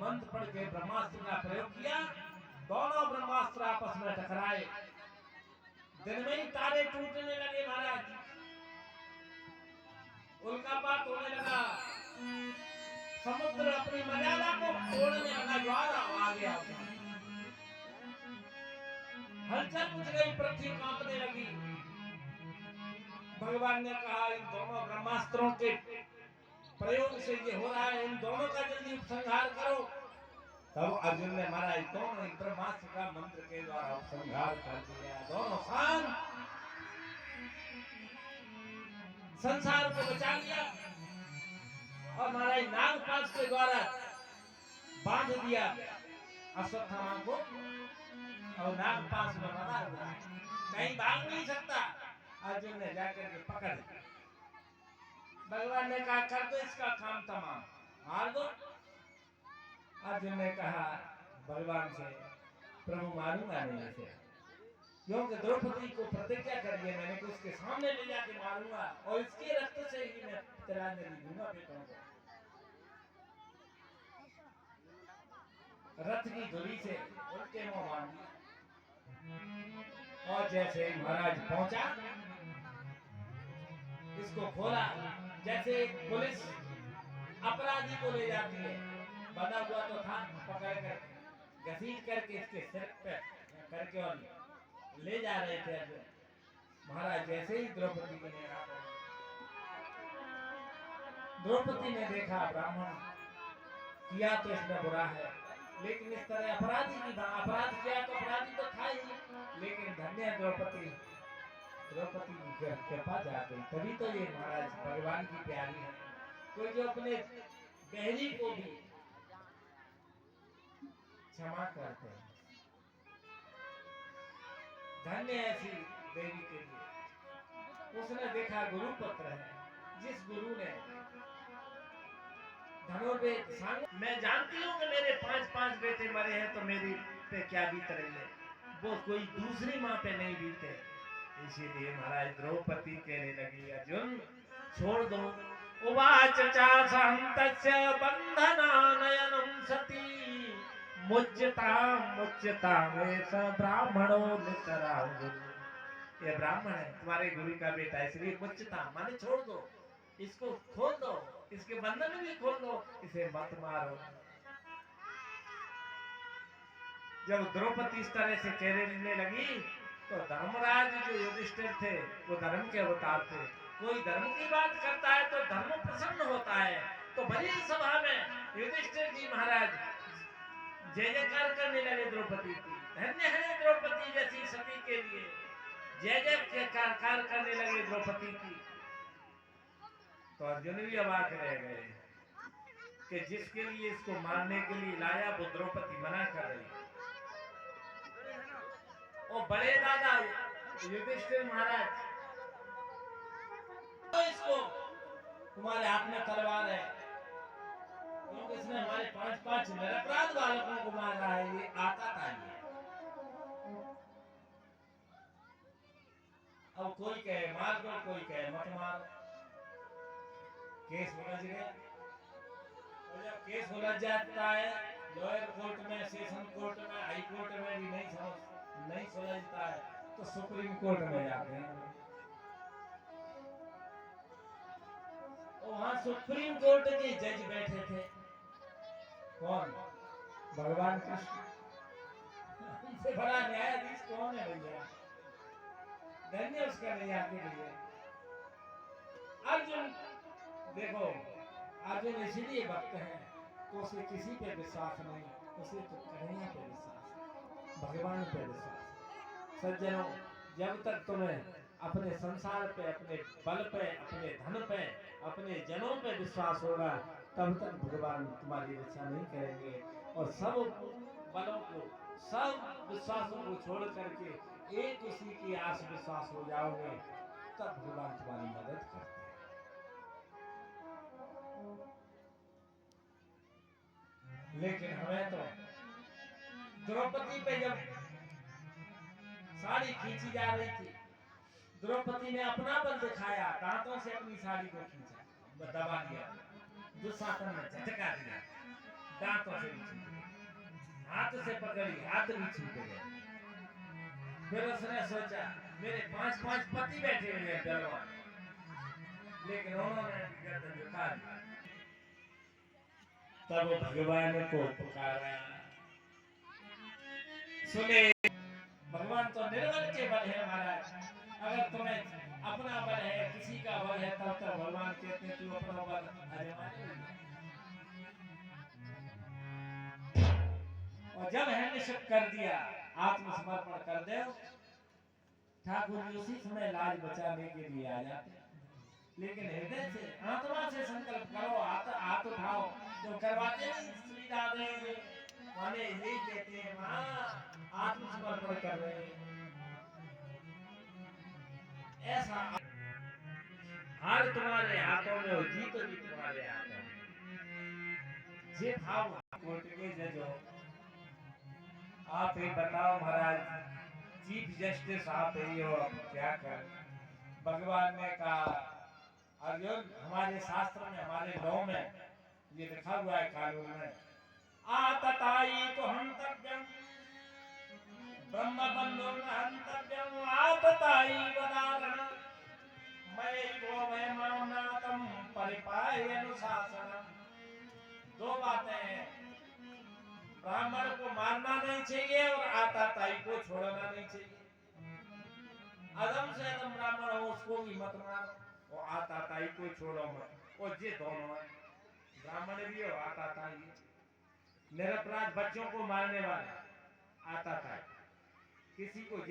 मंत्र पढ़ के ब्रह्मास्त्र का प्रयोग किया। दोनों ब्रह्मास्त्र आपस में टकराए, दिन में ही तारे टूटने लगे महाराज, उल्कापात होने लगा, समुद्र अपनी मर्यादा को तोड़ने लगा, ज्वार आ गया, हलचल मच गई, पृथ्वी कांपने लगी। भगवान ने कहा इन दोनों ब्रह्मास्त्रों के प्रयोग से ये हो रहा है, इन दोनों का जल्दी उपसंहार करो। तब अर्जुन ने मारा, दोनों ब्रह्मास्त्र का मंत्र के द्वारा उपसंहार कर दिया, दोनों शांत, संसार को बचा लिया। और महाराज नागपाश के द्वारा बांध दिया अश्वत्थामा को, और नागपाश में बना हुआ है, कहीं भाग नहीं सकता। अर्जुन ने जाकर के पकड़, भगवान ने कहा कर दो इसका काम तमाम, मार दो। अर्जुन ने कहा भगवान से, प्रभु मारूंगा नहीं इसे, क्योंकि द्रौपदी को प्रतिज्ञा करी है मैंने कि उसके सामने ले जाके मारूंगा और इसके रक्त से ही मैं तिलांजलि दूंगा बेटों को। रथ की धुरी से उल्टे मुंह बांध दिया, और जैसे ही महाराज पहुंचा, इसको खोला, जैसे पुलिस अपराधी को ले जाती है, बना हुआ तो था, पकड़ कर घसीट करके इसके सिर पे करके और ले जा रहे थे अर्जुन। महाराज जैसे ही द्रौपदी ने द्रौपदी ने देखा ब्राह्मण किया तो इसमें बुरा है, लेकिन इस तरह अपराधी की अपराध किया तो अपराधी तो था ही, लेकिन धन्य द्रौपदी की कृपा जा गई। तभी तो ये महाराज भगवान की प्यारी है, कोई जो अपने बहरी को भी क्षमा करते हैं, धन्य ऐसी देवी के लिए। उसने देखा गुरु पुत्र है, जिस गुरु ने धनुर्वेद सांग, मैं जानती हूँ कि मेरे 5-5 बेटे मरे हैं तो मेरी पे क्या बीत रही है, वो कोई दूसरी माँ पे नहीं बीते। इसीलिए महाराज द्रौपदी कहने लगी अर्जुन छोड़ दो। उवाच चासहन्तस्य बन्धनानयनं सती मुच्यताम् एष ब्राह्मणो नितरां। ये ब्राह्मण है तुम्हारे गुरु का बेटा, इसलिए मुच्यताम् माने छोड़ दो, इसको खोल दो, इसके बंधन भी खोल दो, इसे मत मारो। जब द्रौपदी इस तरह से कहने लगी तो धर्मराज जो युधिष्ठिर थे वो धर्म के अवतार थे, कोई धर्म की बात करता है तो धर्म प्रसन्न होता है। तो बड़ी सभा में युधिष्ठिर जी महाराज जय जयकार करने लगे द्रौपदी की, धन्य है द्रौपदी जैसी सती के लिए, जय जयकार करने लगे द्रौपदी की। तो अर्जुन भी अवाक रह गए कि जिसके लिए इसको मारने के लिए लाया वो द्रौपदी मना कर रही। और बड़े दादा युधिष्ठिर महाराज, तो इसको तुम्हारे हाथ में तलवार है, क्योंकि इसने हमारे 5-5 निरपराध बालकों को मारा है, ये आता था ये। अब कोई कहे मार दो, कोई कहे मत मार, केस उलझ गया। और जब केस उलझ जाता है लोअर कोर्ट में, सेशन कोर्ट में, हाई कोर्ट में भी नहीं सुलझता है तो सुप्रीम कोर्ट में जाते हैं। वहां सुप्रीम कोर्ट के जज बैठे थे, कौन? भगवान कृष्ण। उनसे बड़ा न्यायाधीश कौन है भैया, धन्य उसका न्याय के लिए। अर्जुन देखो, अर्जुन इसलिए भक्त है तो उसे किसी पे विश्वास नहीं, उसे तो कन्हैया पे विश्वास, भगवान पे विश्वास। सज्जनों, जब तक तुम्हें अपने संसार पे, अपने बल पे, अपने धन पे, अपने जनों पे विश्वास होगा, तब तक भगवान तुम्हारी रक्षा नहीं करेंगे। और सब बलों को, सब विश्वासों को छोड़ करके एक उसी की आस विश्वास हो जाओगे, तब भगवान तुम्हारी मदद करते हैं। लेकिन हमें तो द्रौपदी पे जब साड़ी खींची जा रही थी, द्रौपदी ने अपना बल दिखाया, दांतों से अपनी साड़ी को खींचा, दबा दिया, दुशासन ने झटका दिया, दांतों से भी छूटे, हाथ से पकड़ी हाथ भी छूटे गए। फिर उसने सोचा मेरे 5-5 पति बैठे हुए हैं बलवान, लेकिन उन्होंने गर्दन झुका दी। तब भगवान को पुकारा, सुने भगवान तो निर्बल के बल है महाराज। अगर तुम्हें अपना बल है, किसी का बल है, तब तक भगवान कहते हैं तू अपना बल आजमा ले। और जब है निश्चित कर दिया, आत्मसमर्पण कर दो, ठाकुर जी उसी समय लाज बचाने के लिए आ जाते। लेकिन हृदय से आत्मा से संकल्प करो, हाथ उठाओ तो करवाते नहीं। श्री राधे वाले यही कहते हैं मां आत्मसमर्पण कर रहे हैं। ऐसा हार तुम्हारे हाथों में हो, जीत भी तुम्हारे हाथों में। जे भाव कोर्ट के जज हो, आप ही बताओ महाराज, चीफ जस्टिस आप ही हो, अब क्या कर। भगवान ने कहा अर्जुन, हमारे शास्त्र में, हमारे लॉ में ये लिखा हुआ है, कानून में, आतताई तो हंतव्यम ब्रह्म बंधु हंतव्यम आतताई वदारण मैं वो मैं मामनातम परिपाय अनुशासनम। दो बातें हैं, ब्राह्मण को मारना नहीं चाहिए और आतताई को छोड़ना नहीं चाहिए। अदम से अदम ब्राह्मण हो उसको भी मत मारो और आतताई को छोड़ो मत। और ये दोनों है, ब्राह्मण भी हो आतताई, निरपराध बच्चों को मारने वाला आतताई, किसी को